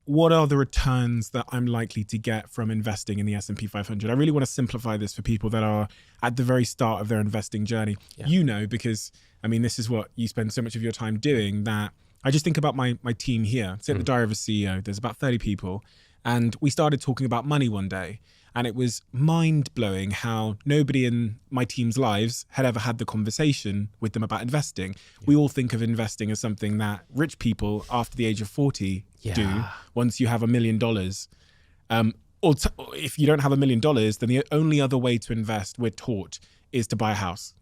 what are the returns that I'm likely to get from investing in the S&P 500? I really want to simplify this for people that are at the very start of their investing journey. Yeah. Because I mean, this is what you spend so much of your time doing, that I just think about my team here. Say at the Diary of a CEO, there's about 30 people, and we started talking about money one day. And it was mind-blowing how nobody in my team's lives had ever had the conversation with them about investing. Yeah. We all think of investing as something that rich people after the age of 40 do once you have $1 million. Or if you don't have $1 million, then the only other way to invest, we're taught, is to buy a house.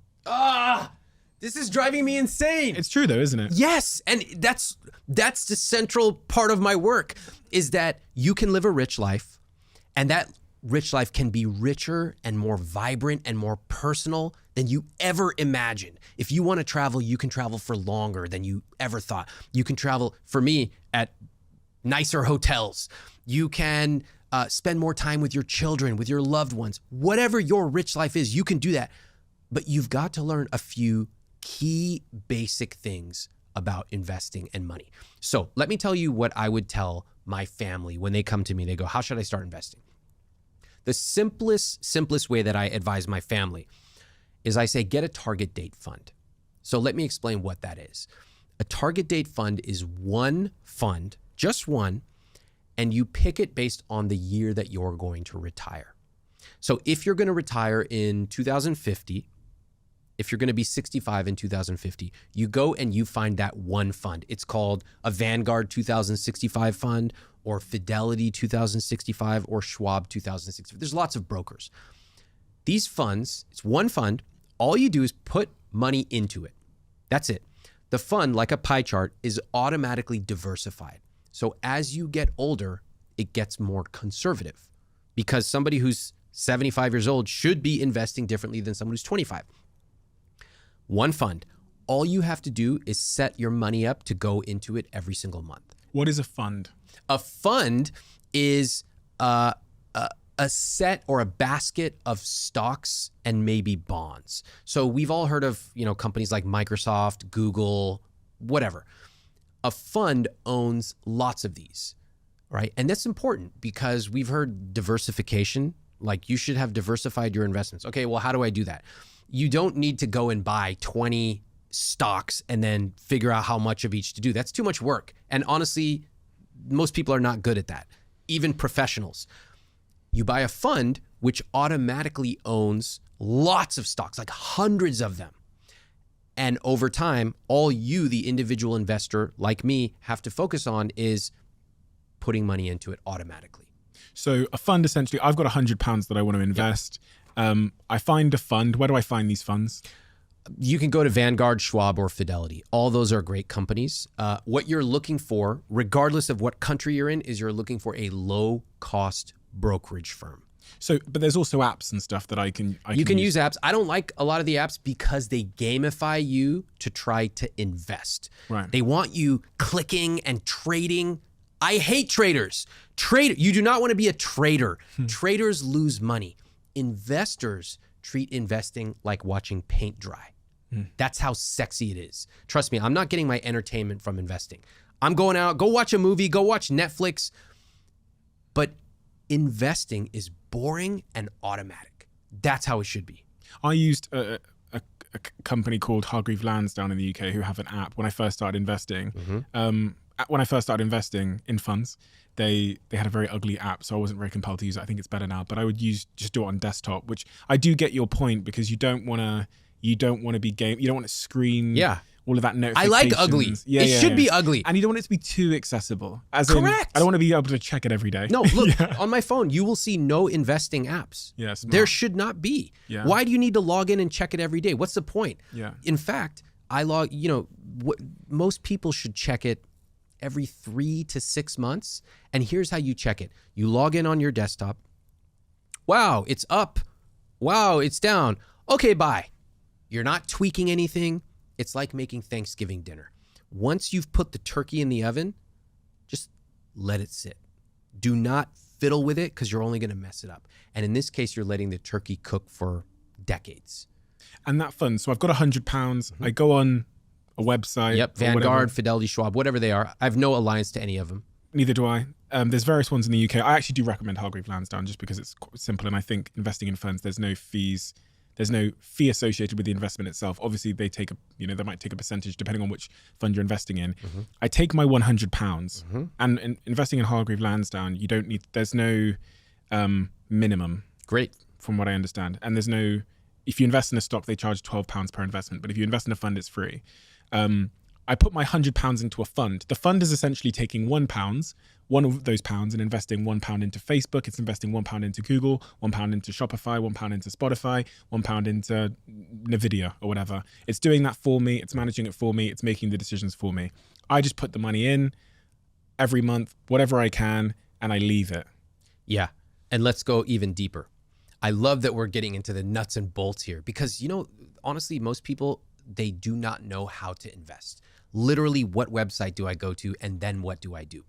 This is driving me insane. It's true though, isn't it? Yes, and that's the central part of my work, is that you can live a rich life, and that rich life can be richer and more vibrant and more personal than you ever imagined. If you want to travel, you can travel for longer than you ever thought. You can travel, for me, at nicer hotels. You can spend more time with your children, with your loved ones. Whatever your rich life is, you can do that. But you've got to learn a few key basic things about investing and money. So let me tell you what I would tell my family when they come to me. They go, how should I start investing? The simplest way that I advise my family is I say, get a target date fund. So let me explain what that is. A target date fund is one fund, just one, and you pick it based on the year that you're going to retire. So if you're going to retire in 2050, if you're going to be 65 in 2050, you go and you find that one fund. It's called a Vanguard 2065 fund, or Fidelity 2065, or Schwab 2065. There's lots of brokers. These funds, it's one fund. All you do is put money into it. That's it. The fund, like a pie chart, is automatically diversified. So as you get older, it gets more conservative, because somebody who's 75 years old should be investing differently than someone who's 25. One fund. All you have to do is set your money up to go into it every single month. What is a fund? A fund is a set or a basket of stocks and maybe bonds. So we've all heard of, companies like Microsoft, Google, whatever. A fund owns lots of these, right? And that's important because we've heard diversification, like you should have diversified your investments. Okay, well, how do I do that? You don't need to go and buy 20 stocks and then figure out how much of each to do. That's too much work. And honestly, most people are not good at that, even professionals. You buy a fund which automatically owns lots of stocks, like hundreds of them. And over time, all you, the individual investor like me, have to focus on is putting money into it automatically. So a fund, essentially, I've got £100 that I want to invest. Yep. I find a fund. Where do I find these funds? You can go to Vanguard, Schwab, or Fidelity. All those are great companies. What you're looking for, regardless of what country you're in, is you're looking for a low-cost brokerage firm. So, but there's also apps and stuff that you can use apps. I don't like a lot of the apps because they gamify you to try to invest. Right. They want you clicking and trading. I hate traders. You do not want to be a trader. Traders lose money. Investors treat investing like watching paint dry. That's how sexy it is. Trust me, I'm not getting my entertainment from investing. I'm going out, go watch a movie, go watch Netflix. But investing is boring and automatic. That's how it should be. I used a company called Hargreave Lansdown in the UK who have an app when I first started investing. When I first started investing in funds, they had a very ugly app, so I wasn't very compelled to use it. I think it's better now, but I would just do it on desktop, which I do get your point, because you don't want to be you don't want to screen all of that notifications. I like ugly. It should be ugly. And you don't want it to be too accessible. Correct. I don't want to be able to check it every day. No, look, on my phone, you will see no investing apps. Yes. There should not be. Yeah. Why do you need to log in and check it every day? What's the point? Yeah. In fact, most people should check it every 3 to 6 months. And here's how you check it. You log in on your desktop. Wow, it's up. Wow, it's down. Okay, bye. You're not tweaking anything. It's like making Thanksgiving dinner. Once you've put the turkey in the oven, just let it sit. Do not fiddle with it, because you're only going to mess it up. And in this case, you're letting the turkey cook for decades. And that fund, so I've got £100. I go on a website. Yep, Vanguard, Fidelity, Schwab, whatever they are. I have no alliance to any of them. Neither do I. there's various ones in the UK. I actually do recommend Hargreaves Lansdown just because it's simple, and I think investing in funds, there's no fees. There's no fee associated with the investment itself. Obviously, they might take a percentage depending on which fund you're investing in. I take my £100, and in investing in Hargreaves Lansdown, there's no minimum. Great. From what I understand. And if you invest in a stock, they charge £12 per investment. But if you invest in a fund, it's free. I put my £100 into a fund. The fund is essentially taking £1, one of those pounds, and investing £1 into Facebook. It's investing £1 into Google, £1 into Shopify, £1 into Spotify, £1 into Nvidia or whatever. It's doing that for me. It's managing it for me. It's making the decisions for me. I just put the money in every month, whatever I can, and I leave it. Yeah. And let's go even deeper. I love that we're getting into the nuts and bolts here because, honestly, most people, they do not know how to invest. Literally, what website do I go to and then what do I do?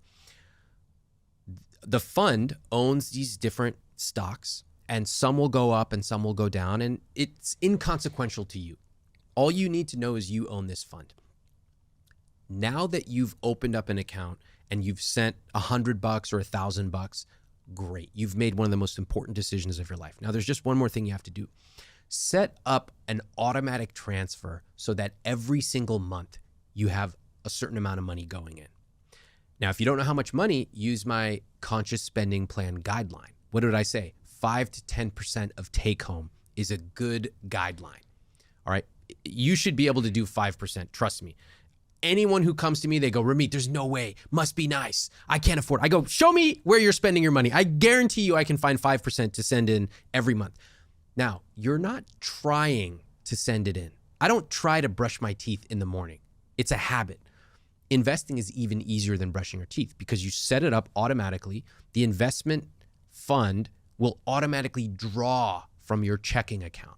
The fund owns these different stocks and some will go up and some will go down, and it's inconsequential to you. All you need to know is you own this fund. Now that you've opened up an account and you've sent $100 or $1,000, great. You've made one of the most important decisions of your life. Now, there's just one more thing you have to do. Set up an automatic transfer so that every single month you have a certain amount of money going in. Now, if you don't know how much money, use my conscious spending plan guideline. What did I say? 5 to 10% of take home is a good guideline. All right. You should be able to do 5%. Trust me. Anyone who comes to me, they go, Ramit, there's no way. Must be nice. I can't afford it. I go, show me where you're spending your money. I guarantee you I can find 5% to send in every month. Now, you're not trying to send it in. I don't try to brush my teeth in the morning. It's a habit. Investing is even easier than brushing your teeth because you set it up automatically. The investment fund will automatically draw from your checking account,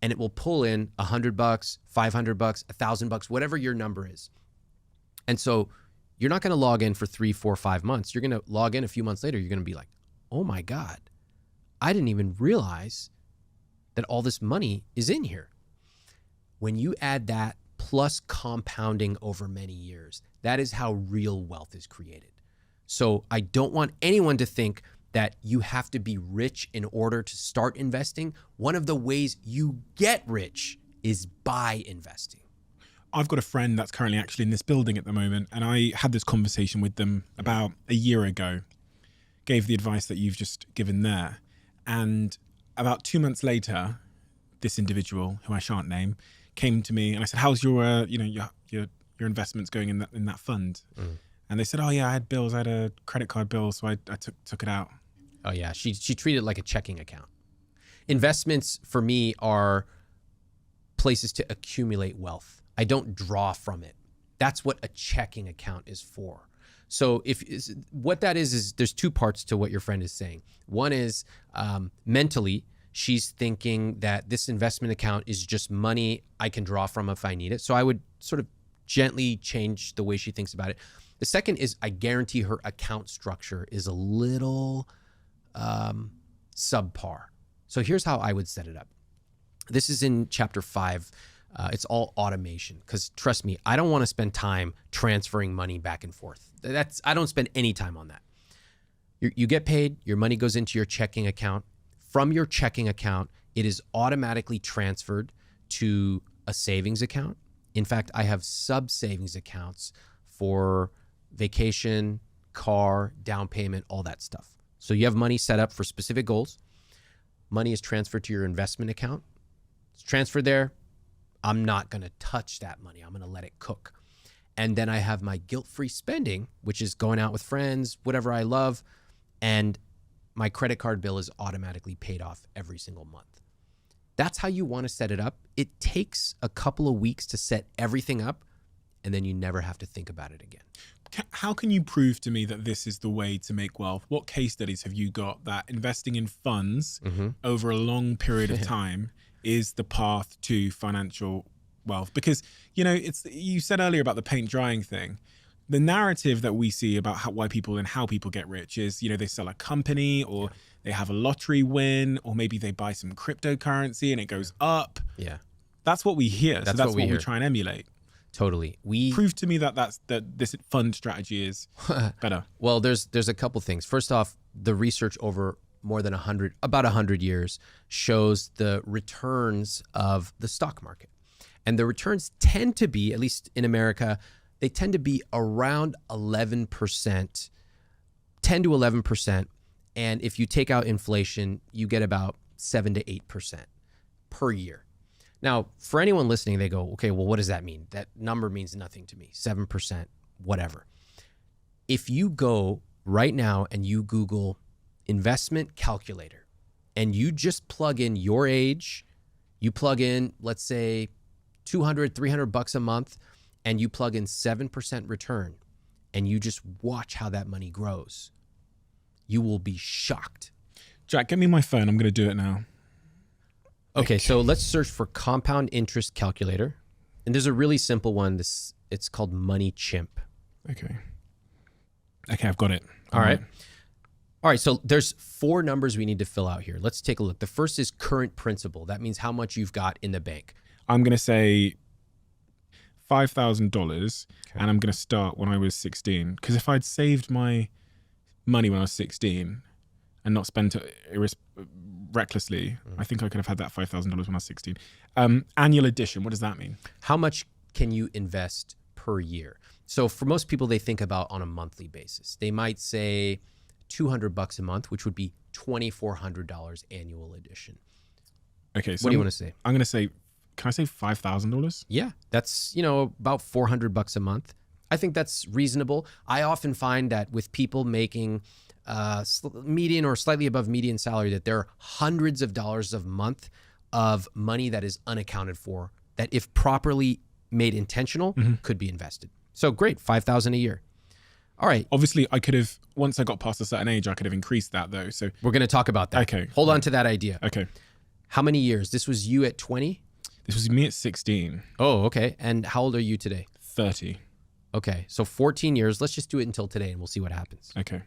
and it will pull in $100, $500, $1,000, whatever your number is. And so you're not going to log in for 3, 4, 5 months. You're going to log in a few months later. You're going to be like, oh my God, I didn't even realize that all this money is in here. When you add that plus compounding over many years, that is how real wealth is created. So I don't want anyone to think that you have to be rich in order to start investing. One of the ways you get rich is by investing. I've got a friend that's currently actually in this building at the moment, and I had this conversation with them about a year ago, gave the advice that you've just given there. And about 2 months later, this individual, who I shan't name, came to me and I said, how's your investments going in that fund? And they said, oh yeah, I had bills. I had a credit card bill. So I took it out. Oh yeah. She treated it like a checking account. Investments for me are places to accumulate wealth. I don't draw from it. That's what a checking account is for. So what that is there's two parts to what your friend is saying. One is mentally, she's thinking that this investment account is just money I can draw from if I need it. So I would sort of gently change the way she thinks about it. The second is I guarantee her account structure is a little subpar. So here's how I would set it up. This is in chapter 5. It's all automation because trust me, I don't want to spend time transferring money back and forth. I don't spend any time on that. You get paid, your money goes into your checking account. From your checking account, it is automatically transferred to a savings account. In fact, I have sub-savings accounts for vacation, car, down payment, all that stuff. So you have money set up for specific goals. Money is transferred to your investment account. It's transferred there. I'm not going to touch that money. I'm going to let it cook. And then I have my guilt-free spending, which is going out with friends, whatever I love, and my credit card bill is automatically paid off every single month. That's how you want to set it up. It takes a couple of weeks to set everything up, and then you never have to think about it again. How can you prove to me that this is the way to make wealth? What case studies have you got that investing in funds over a long period of time is the path to financial wealth? Because, you said earlier about the paint drying thing. The narrative that we see about how people get rich is, they sell a company or they have a lottery win, or maybe they buy some cryptocurrency and it goes up. Yeah. That's what we hear. That's what we try and emulate. Totally. Prove to me that this fund strategy is better. Well, there's a couple things. First off, the research over more than about 100 years shows the returns of the stock market. And the returns tend to be, at least in America, they tend to be around 11%, 10 to 11%. And if you take out inflation, you get about 7 to 8% per year. Now, for anyone listening, they go, okay, well, what does that mean? That number means nothing to me, 7%, whatever. If you go right now and you Google investment calculator and you just plug in your age, you plug in, let's say, $200, $300 a month, and you plug in 7% return, and you just watch how that money grows, you will be shocked. Jack, get me my phone. I'm going to do it now. Okay, so let's search for compound interest calculator. And there's a really simple one. It's called Money Chimp. Okay, I've got it. All right. All right, so there's 4 numbers we need to fill out here. Let's take a look. The first is current principal. That means how much you've got in the bank. I'm going to say $5,000, and I'm going to start when I was 16. Because if I'd saved my money when I was 16 and not spent it recklessly, I think I could have had that $5,000 when I was 16. Annual addition, what does that mean? How much can you invest per year? So for most people, they think about on a monthly basis. They might say $200 a month, which would be $2,400 annual addition. Okay, so what do you want to say? I'm going to say, can I say $5,000? Yeah, that's, about $400 a month. I think that's reasonable. I often find that with people making median or slightly above median salary, that there are hundreds of dollars a month of money that is unaccounted for, that if properly made intentional, could be invested. So great, $5,000 a year. All right. Obviously, I could have, once I got past a certain age, I could have increased that though. So we're going to talk about that. Okay. Hold on to that idea. Okay. How many years? This was you at 20? This was me at 16. Oh, okay. And how old are you today? 30. Okay. So 14 years. Let's just do it until today and we'll see what happens. Okay.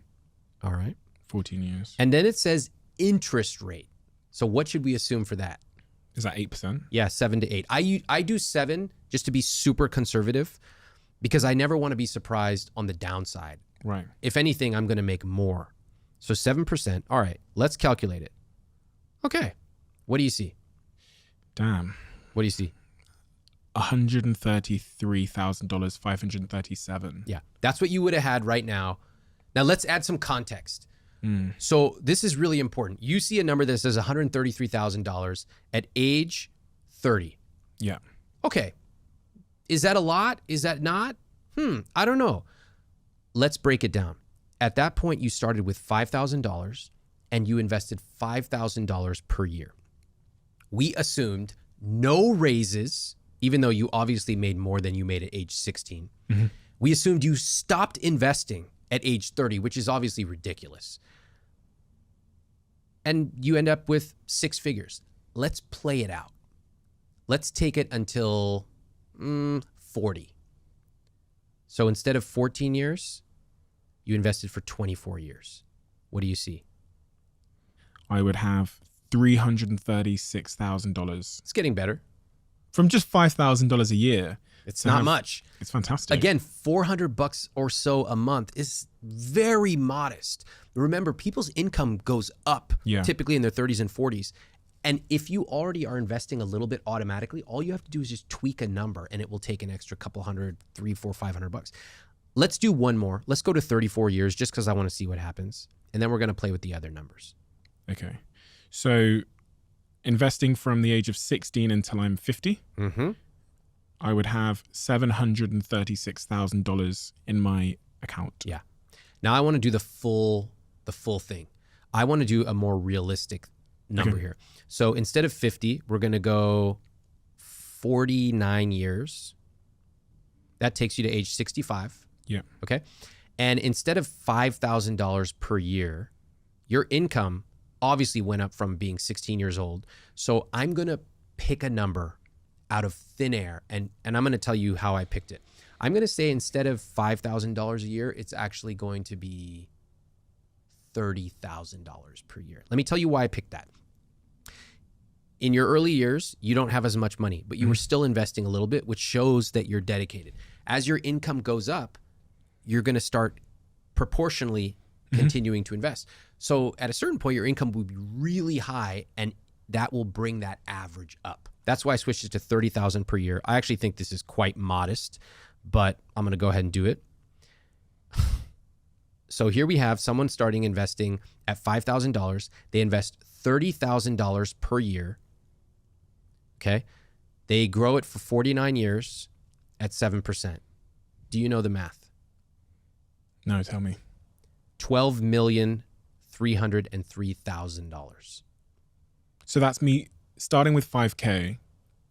All right. 14 years. And then it says interest rate. So what should we assume for that? Is that 8%? Yeah, 7 to 8. I do 7 just to be super conservative because I never want to be surprised on the downside. Right. If anything, I'm going to make more. So 7%. All right, let's calculate it. Okay. What do you see? Damn. What do you see? $133,000, 537. Yeah, that's what you would have had right now. Now let's add some context. So this is really important. You see a number that says $133,000 at age 30. Yeah. Okay. Is that a lot? Is that not? I don't know. Let's break it down. At that point, you started with $5,000 and you invested $5,000 per year. We assumed no raises, even though you obviously made more than you made at age 16. We assumed you stopped investing at age 30, which is obviously ridiculous. And you end up with 6 figures. Let's play it out. Let's take it until 40. So instead of 14 years, you invested for 24 years. What do you see? I would have $336,000. It's getting better. From just $5,000 a year. It's not much. It's fantastic. Again, $400 or so a month is very modest. Remember, people's income goes up typically in their 30s and 40s. And if you already are investing a little bit automatically, all you have to do is just tweak a number and it will take an extra couple hundred, $300, $400, $500. Let's do one more. Let's go to 34 years just because I want to see what happens. And then we're going to play with the other numbers. Okay. So investing from the age of 16 until I'm 50, I would have $736,000 in my account. Yeah. Now I want to do the full thing. I want to do a more realistic number here. So instead of 50, we're going to go 49 years. That takes you to age 65. Yeah. Okay. And instead of $5,000 per year, your income obviously went up from being 16 years old. So I'm going to pick a number out of thin air, and I'm going to tell you how I picked it. I'm going to say instead of $5,000 a year, it's actually going to be $30,000 per year. Let me tell you why I picked that. in your early years, you don't have as much money, but you were still investing a little bit, which shows that you're dedicated. As your income goes up, you're going to start proportionally continuing to invest. So at a certain point, your income will be really high, and that will bring that average up. That's why I switched it to $30,000 per year. I actually think this is quite modest, but I'm going to go ahead and do it. So here we have someone starting investing at $5,000. They invest $30,000 per year. Okay. They grow it for 49 years at 7%. Do you know the math? No, tell me. $12,303,000. So that's me starting with 5K,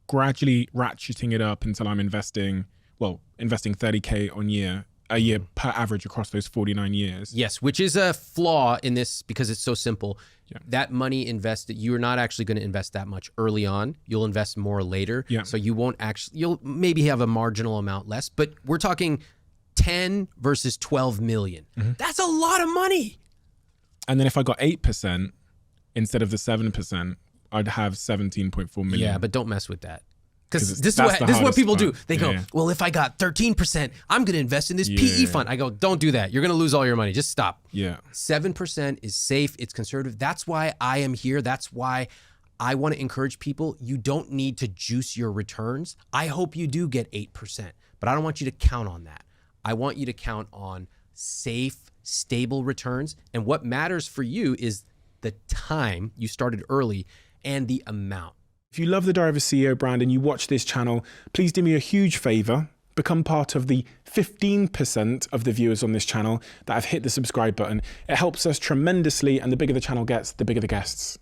gradually ratcheting it up until I'm investing 30K a year per average across those 49 years. Yes, which is a flaw in this because it's so simple. Yeah. That money invested, you're not actually going to invest that much early on. You'll invest more later. Yeah. So you'll maybe have a marginal amount less, but we're talking 10 versus 12 million. That's a lot of money. And then if I got 8% instead of the 7%, I'd have 17.4 million. Yeah, but don't mess with that. Because Because this is what people do. part. They go, well, if I got 13%, I'm going to invest in this PE fund. I go, don't do that. You're going to lose all your money. Just stop. Yeah. 7% is safe. It's conservative. That's why I am here. That's why I want to encourage people. You don't need to juice your returns. I hope you do get 8%, but I don't want you to count on that. I want you to count on safe, stable returns. And what matters for you is the time you started early and the amount. If you love the Diary of a CEO brand and you watch this channel, please do me a huge favor. Become part of the 15% of the viewers on this channel that have hit the subscribe button. It helps us tremendously, and the bigger the channel gets, the bigger the guests.